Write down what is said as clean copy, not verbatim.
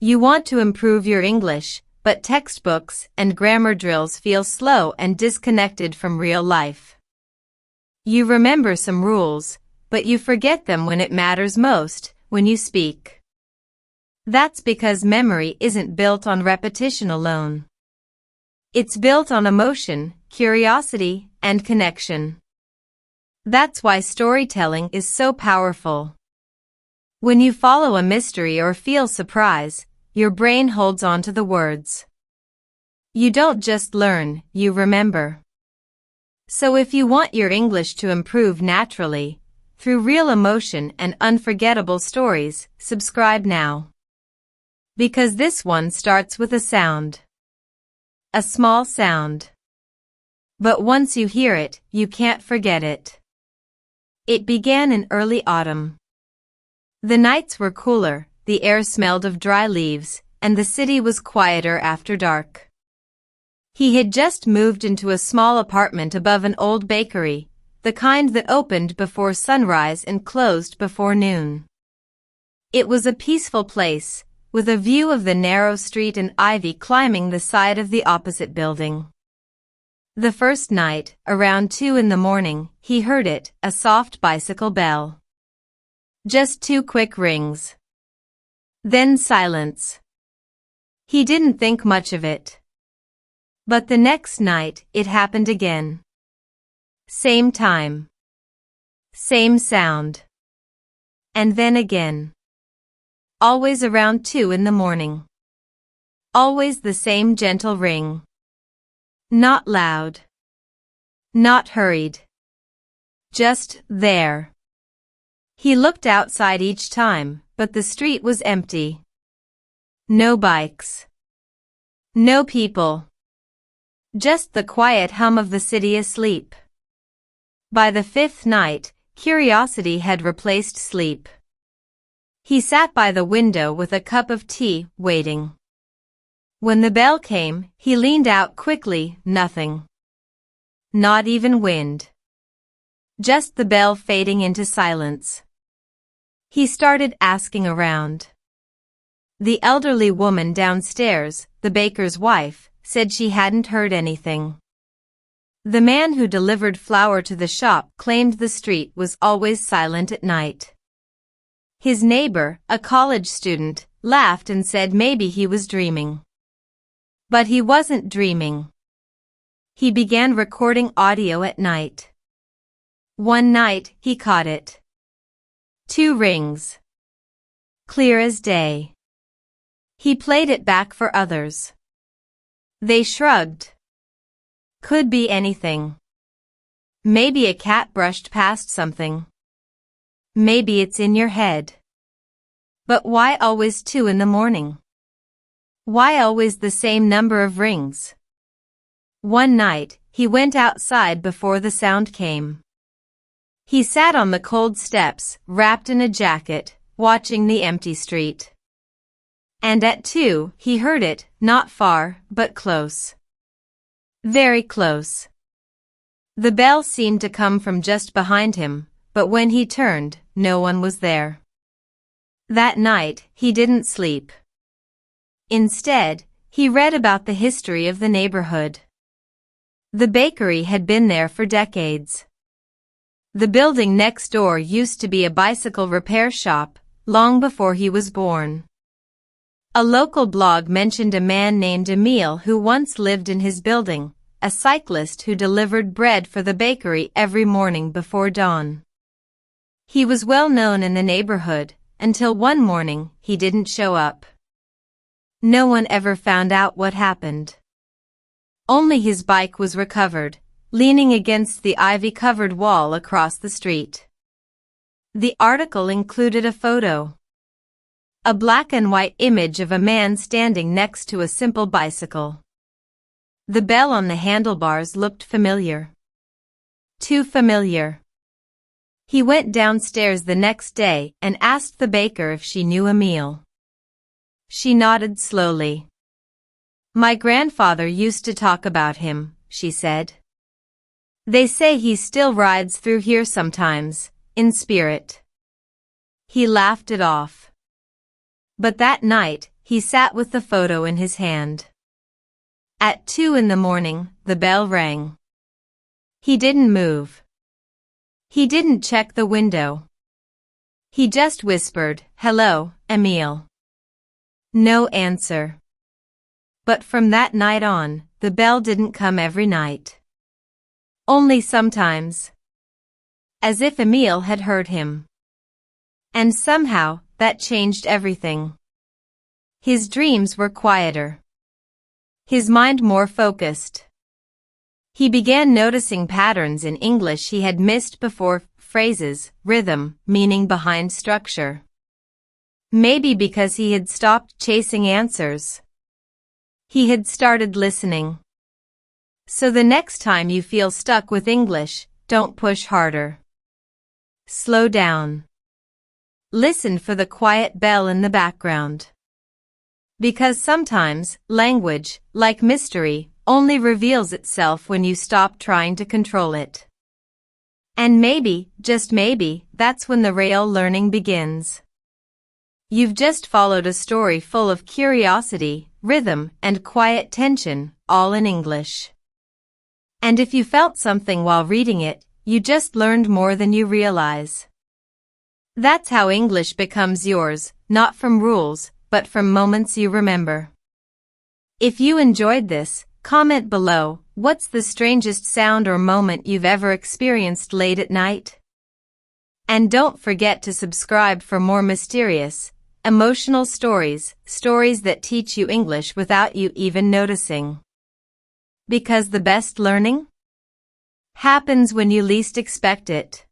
You want to improve your English, but textbooks and grammar drills feel slow and disconnected from real life. You remember some rules, but you forget them when it matters most, when you speak. That's because memory isn't built on repetition alone. It's built on emotion, curiosity, and connection. That's why storytelling is so powerful. When you follow a mystery or feel surprise, your brain holds on to the words. You don't just learn, you remember. So if you want your English to improve naturally, through real emotion and unforgettable stories, subscribe now. Because this one starts with a sound. A small sound. But once you hear it, you can't forget it. It began in early autumn. The nights were cooler, the air smelled of dry leaves, and the city was quieter after dark. He had just moved into a small apartment above an old bakery, the kind that opened before sunrise and closed before noon. It was a peaceful place, with a view of the narrow street and ivy climbing the side of the opposite building. The first night, around 2 in the morning, he heard it, a soft bicycle bell. Just 2 quick rings. Then silence. He didn't think much of it. But the next night, it happened again. Same time. Same sound. And then again. Always around 2 in the morning. Always the same gentle ring. Not loud. Not hurried. Just there. He looked outside each time, but the street was empty. No bikes. No people. Just the quiet hum of the city asleep. By the 5th night, curiosity had replaced sleep. He sat by the window with a cup of tea, waiting. When the bell came, he leaned out quickly, nothing. Not even wind. Just the bell fading into silence. He started asking around. The elderly woman downstairs, the baker's wife, said she hadn't heard anything. The man who delivered flour to the shop claimed the street was always silent at night. His neighbor, a college student, laughed and said maybe he was dreaming. But he wasn't dreaming. He began recording audio at night. One night, he caught it. 2 rings. Clear as day. He played it back for others. They shrugged. Could be anything. Maybe a cat brushed past something. Maybe it's in your head. But why always 2 in the morning? Why always the same number of rings? One night, he went outside before the sound came. He sat on the cold steps, wrapped in a jacket, watching the empty street. And at 2, he heard it, not far, but close. Very close. The bell seemed to come from just behind him, but when he turned, no one was there. That night, he didn't sleep. Instead, he read about the history of the neighborhood. The bakery had been there for decades. The building next door used to be a bicycle repair shop, long before he was born. A local blog mentioned a man named Emil who once lived in his building, a cyclist who delivered bread for the bakery every morning before dawn. He was well known in the neighborhood, until one morning, he didn't show up. No one ever found out what happened. Only his bike was recovered, leaning against the ivy-covered wall across the street. The article included a photo. A black and white image of a man standing next to a simple bicycle. The bell on the handlebars looked familiar. Too familiar. He went downstairs the next day and asked the baker if she knew Emil. She nodded slowly. My grandfather used to talk about him, she said. They say he still rides through here sometimes, in spirit. He laughed it off. But that night, he sat with the photo in his hand. At 2 in the morning, the bell rang. He didn't move. He didn't check the window. He just whispered, "Hello, Emile." No answer. But from that night on, the bell didn't come every night. Only sometimes. As if Emile had heard him. And somehow, that changed everything. His dreams were quieter. His mind more focused. He began noticing patterns in English he had missed before, phrases, rhythm, meaning behind structure. Maybe because he had stopped chasing answers. He had started listening. So the next time you feel stuck with English, don't push harder. Slow down. Listen for the quiet bell in the background. Because sometimes, language, like mystery, only reveals itself when you stop trying to control it. And maybe, just maybe, that's when the real learning begins. You've just followed a story full of curiosity, rhythm, and quiet tension, all in English. And if you felt something while reading it, you just learned more than you realize. That's how English becomes yours, not from rules, but from moments you remember. If you enjoyed this, comment below, what's the strangest sound or moment you've ever experienced late at night? And don't forget to subscribe for more mysterious, emotional stories that teach you English without you even noticing. Because the best learning happens when you least expect it.